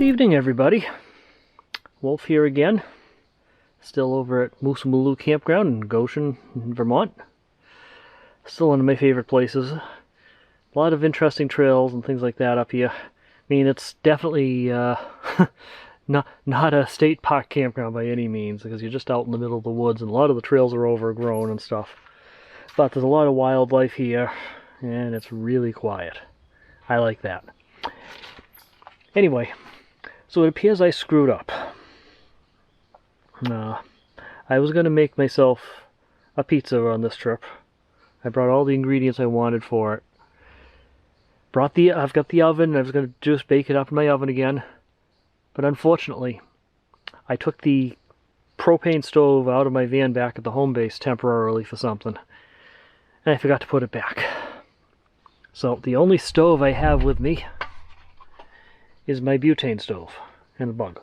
Good evening, everybody. Wolf here again. Still over at Moosalamoo Campground in Goshen, Vermont. Still one of my favorite places. A lot of interesting trails and things like that up here. I mean, it's definitely not a state park campground by any means, because you're just out in the middle of the woods and a lot of the trails are overgrown and stuff. But there's a lot of wildlife here, and it's really quiet. I like that. Anyway, so it appears I screwed up. I was going to make myself a pizza on this trip. I brought all the ingredients I wanted for it. I've got the oven. I was going to just bake it up in my oven again. But unfortunately, I took the propane stove out of my van back at the home base temporarily for something. And I forgot to put it back. So the only stove I have with me is my butane stove and a bug.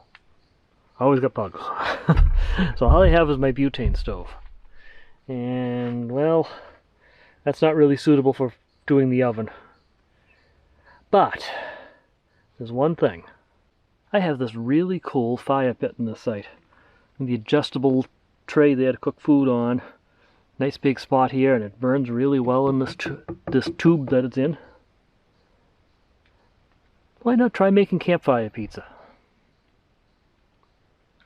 I always got bugs. So all I have is my butane stove. And, well, that's not really suitable for doing the oven. But there's one thing. I have this really cool fire pit in this site. And the adjustable tray there to cook food on. Nice big spot here, and it burns really well in this tube that it's in. Why not try making campfire pizza?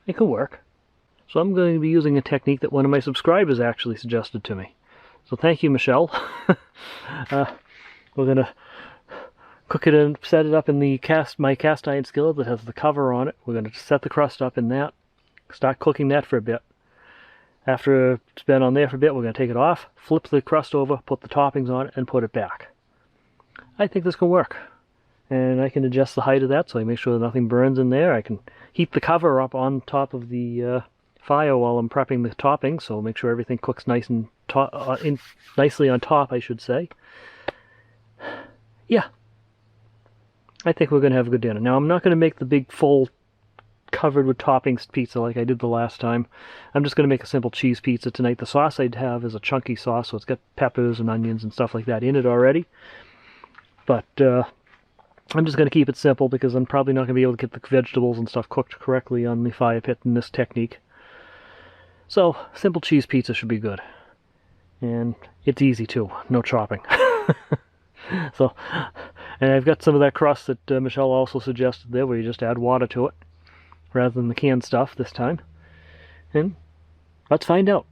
It can work. So I'm going to be using a technique that one of my subscribers actually suggested to me. So thank you, Michelle. We're going to cook it and set it up in my cast iron skillet that has the cover on it. We're going to set the crust up in that. Start cooking that for a bit. After it's been on there for a bit, we're going to take it off, flip the crust over, put the toppings on it, and put it back. I think this can work. And I can adjust the height of that so I make sure that nothing burns in there. I can heat the cover up on top of the fire while I'm prepping the toppings, so make sure everything cooks nice and nicely on top, I should say. Yeah. I think we're going to have a good dinner. Now, I'm not going to make the big full covered with toppings pizza like I did the last time. I'm just going to make a simple cheese pizza tonight. The sauce I'd have is a chunky sauce, so it's got peppers and onions and stuff like that in it already. But I'm just going to keep it simple because I'm probably not going to be able to get the vegetables and stuff cooked correctly on the fire pit in this technique. So, simple cheese pizza should be good. And it's easy too, no chopping. So, and I've got some of that crust that Michelle also suggested there, where you just add water to it rather than the canned stuff this time. And let's find out.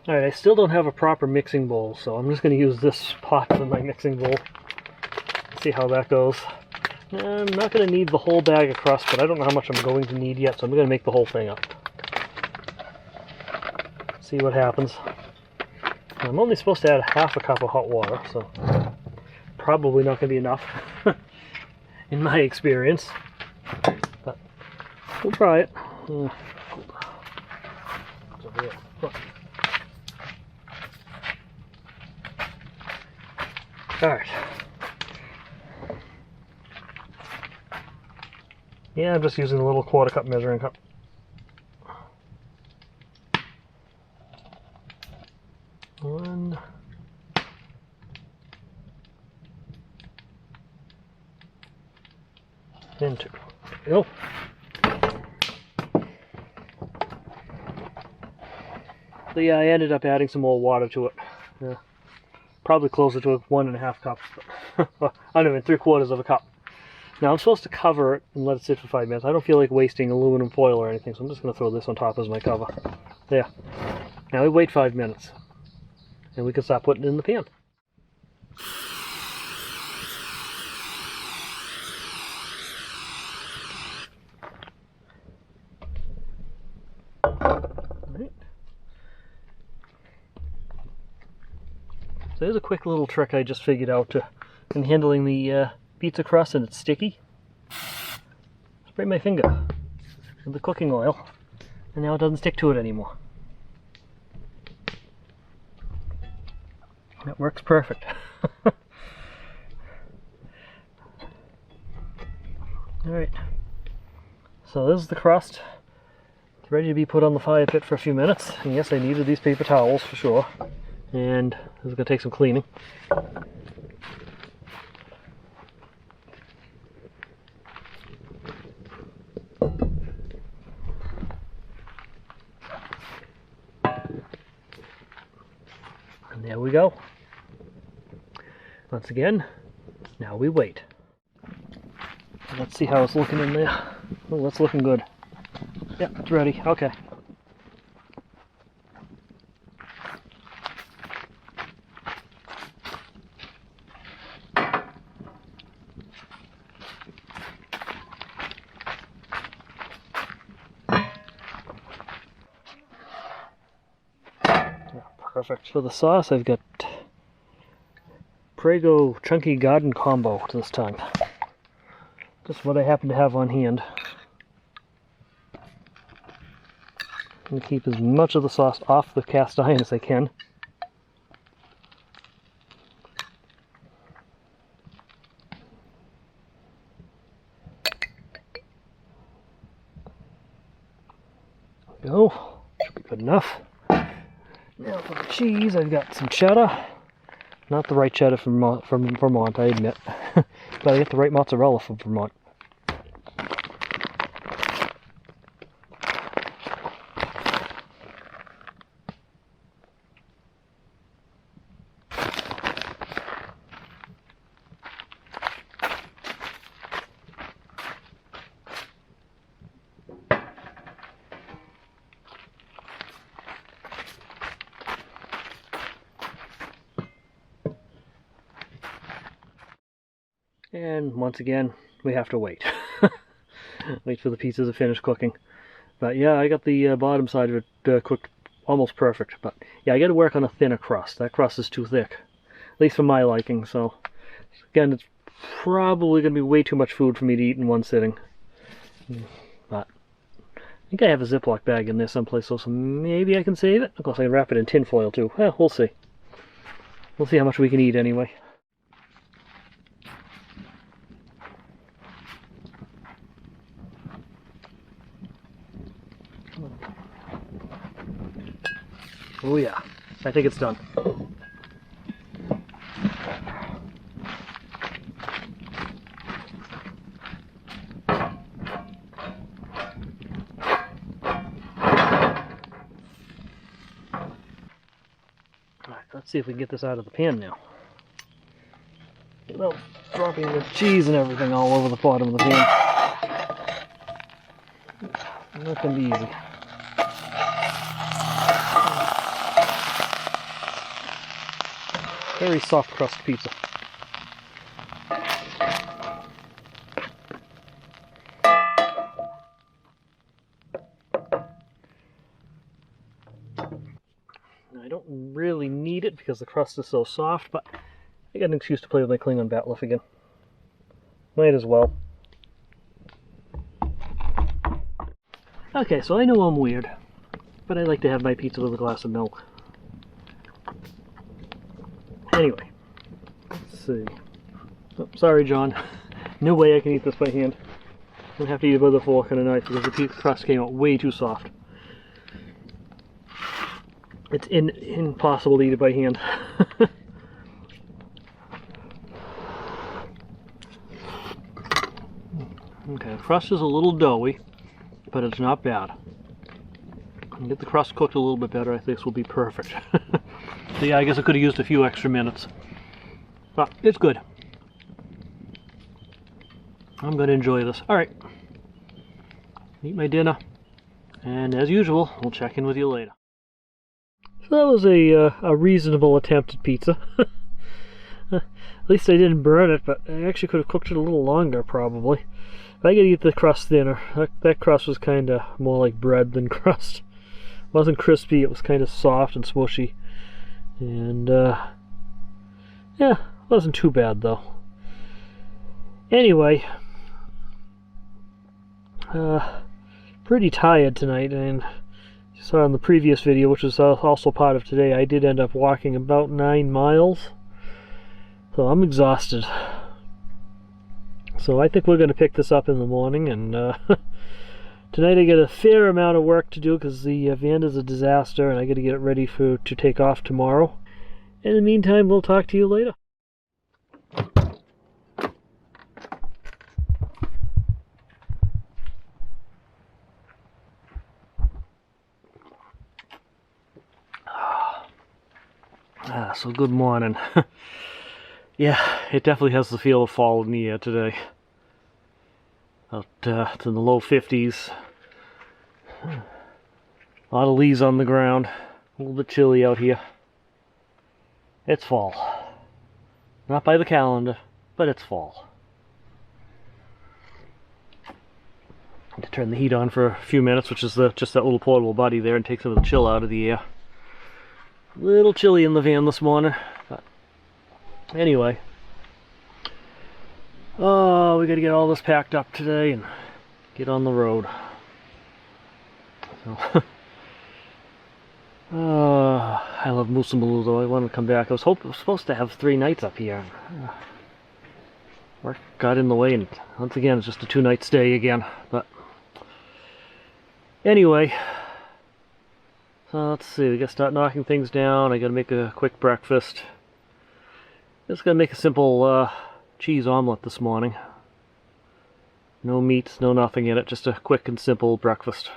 Alright, I still don't have a proper mixing bowl, so I'm just going to use this pot for my mixing bowl. See how that goes. I'm not going to need the whole bag of crust, but I don't know how much I'm going to need yet, so I'm going to make the whole thing up. See what happens. I'm only supposed to add half a cup of hot water, so probably not going to be enough in my experience. But we'll try it. Alright. Yeah, I'm just using a little 1/4 cup measuring cup. One. And 2. There we go. So yeah, I ended up adding some more water to it. Yeah. Probably closer to 1.5 cups. But I don't know, 3/4 of a cup. Now I'm supposed to cover it and let it sit for 5 minutes. I don't feel like wasting aluminum foil or anything, so I'm just going to throw this on top as my cover. There. Now we wait 5 minutes. And we can start putting it in the pan. Alright. So there's a quick little trick I just figured out in handling the pizza crust, and it's sticky. Spray my finger with the cooking oil, and now it doesn't stick to it anymore. That works perfect. Alright, so this is the crust. It's ready to be put on the fire pit for a few minutes. And yes, I needed these paper towels for sure. And this is going to take some cleaning. And there we go. Once again, now we wait. Let's see how it's looking in there. Oh, that's looking good. Yeah, it's ready. Okay. Perfect. For the sauce, I've got Prego Chunky Garden Combo this time. Just what I happen to have on hand. I'm going to keep as much of the sauce off the cast iron as I can. There we go. Should be good enough. Now for the cheese, I've got some cheddar. Not the right cheddar from Vermont, I admit. But I get the right mozzarella from Vermont. And once again, we have to wait. Wait for the pizza to finish cooking. But yeah, I got the bottom side of it cooked almost perfect. But yeah, I got to work on a thinner crust. That crust is too thick, at least for my liking. So again, it's probably going to be way too much food for me to eat in one sitting. But I think I have a Ziploc bag in there someplace, so maybe I can save it. Of course, I can wrap it in tin foil too. Well, we'll see. We'll see how much we can eat anyway. Oh yeah, I think it's done. Alright, let's see if we can get this out of the pan now. Without dropping the cheese and everything all over the bottom of the pan. Not gonna be easy. Very soft crust pizza. I don't really need it because the crust is so soft, but I got an excuse to play with my Klingon VanLife again. Might as well. Okay, so I know I'm weird, but I like to have my pizza with a glass of milk. Anyway, let's see. Oh, sorry, John. No way I can eat this by hand. gonna have to eat it with a fork and a knife because the pizza crust came out way too soft. It's impossible to eat it by hand. Okay, the crust is a little doughy, but it's not bad. Get the crust cooked a little bit better, I think this will be perfect. So yeah, I guess I could have used a few extra minutes. But it's good. I'm going to enjoy this. Alright. Eat my dinner. And as usual, we'll check in with you later. So that was a reasonable attempt at pizza. At least I didn't burn it, but I actually could have cooked it a little longer, probably. I gotta eat the crust thinner. That crust was kind of more like bread than crust. It wasn't crispy, it was kind of soft and smushy. And, yeah, wasn't too bad, though. Anyway, pretty tired tonight, and you saw in the previous video, which was also part of today, I did end up walking about 9 miles. So I'm exhausted. So I think we're going to pick this up in the morning, and tonight I get a fair amount of work to do because the van is a disaster and I got to get it ready to take off tomorrow. In the meantime, we'll talk to you later. So good morning. Yeah, it definitely has the feel of fall in the air today. It's in the low 50s. A lot of leaves on the ground. A little bit chilly out here. It's fall. Not by the calendar, but it's fall. I had to turn the heat on for a few minutes, which is just that little portable buddy there, and take some of the chill out of the air. A little chilly in the van this morning, but anyway. Oh, we gotta get all this packed up today and get on the road. So, I love Moosalamoo, though. I want to come back. I was supposed to have 3 nights up here. Work got in the way, and once again, it's just a 2-night stay again. But anyway, so let's see. We gotta start knocking things down. I gotta make a quick breakfast. Just gonna make a simple cheese omelet this morning. No meats, no nothing in it. Just a quick and simple breakfast.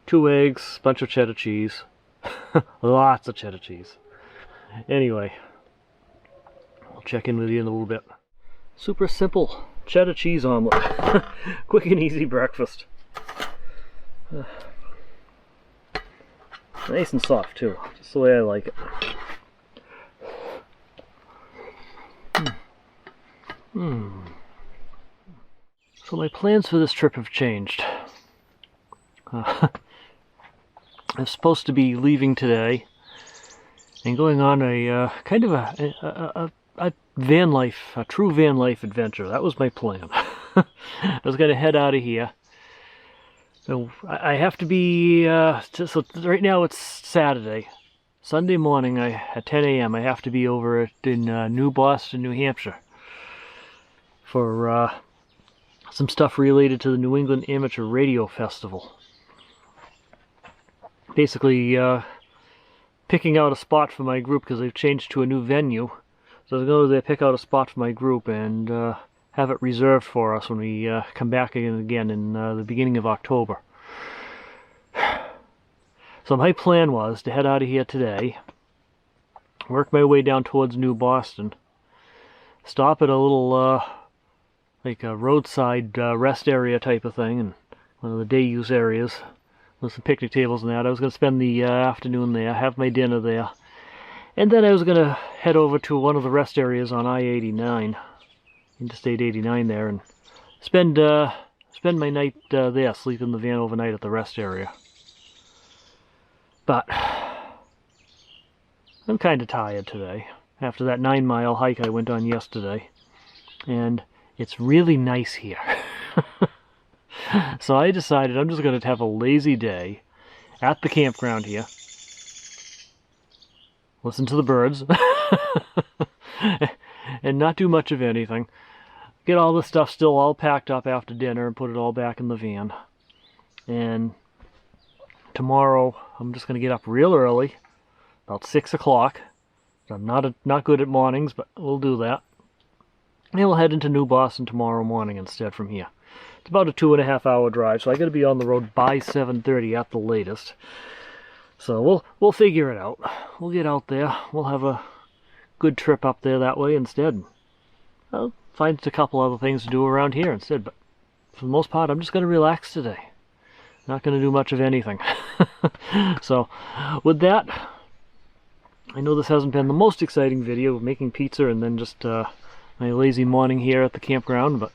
2 eggs, bunch of cheddar cheese. Lots of cheddar cheese. Anyway, I'll check in with you in a little bit. Super simple cheddar cheese omelet. Quick and easy breakfast. Nice and soft too, just the way I like it. So my plans for this trip have changed. I'm supposed to be leaving today and going on a kind of a van life, a true van life adventure. That was my plan. I was going to head out of here. So I have to be, so right now it's Saturday. Sunday morning at 10 a.m. I have to be over in New Boston, New Hampshire for some stuff related to the New England Amateur Radio Festival. Basically picking out a spot for my group because they've changed to a new venue. So I'll go there, pick out a spot for my group, and have it reserved for us when we come back again in the beginning of October. So my plan was to head out of here today, work my way down towards New Boston, stop at a little like a roadside rest area type of thing, and one of the day use areas with some picnic tables and that. I was going to spend the afternoon there, have my dinner there, and then I was going to head over to one of the rest areas on I-89, Interstate 89 there, and spend my night there, sleep in the van overnight at the rest area. But I'm kind of tired today after that 9-mile hike I went on yesterday, and it's really nice here. So I decided I'm just going to have a lazy day at the campground here, listen to the birds, and not do much of anything. get all this stuff still all packed up after dinner and put it all back in the van. And tomorrow I'm just going to get up real early, about 6 o'clock. I'm not good at mornings, but we'll do that. And we'll head into New Boston tomorrow morning instead from here. It's about a 2.5-hour drive, so I got to be on the road by 7:30 at the latest. So we'll figure it out. We'll get out there. We'll have a good trip up there that way instead. I'll find a couple other things to do around here instead, but for the most part, I'm just going to relax today. Not going to do much of anything. So, with that, I know this hasn't been the most exciting video of making pizza and then just my lazy morning here at the campground, but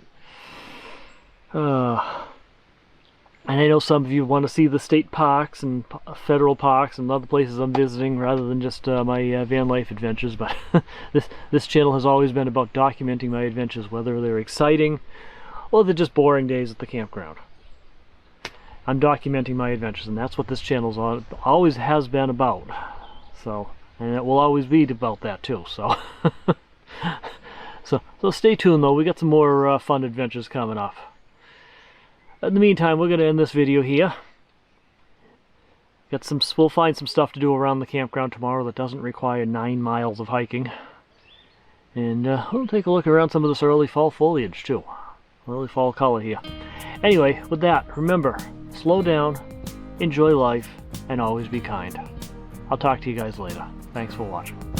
and I know some of you want to see the state parks and federal parks and other places I'm visiting rather than just my van life adventures, but this channel has always been about documenting my adventures, whether they're exciting or they're just boring days at the campground. I'm documenting my adventures, and that's what this channel's always has been about. So, and it will always be about that too. So, so stay tuned though. We got some more fun adventures coming up. In the meantime, we're going to end this video here. We'll find some stuff to do around the campground tomorrow that doesn't require 9 miles of hiking. And we'll take a look around some of this early fall foliage too. Early fall color here. Anyway, with that, remember, slow down, enjoy life, and always be kind. I'll talk to you guys later. Thanks for watching.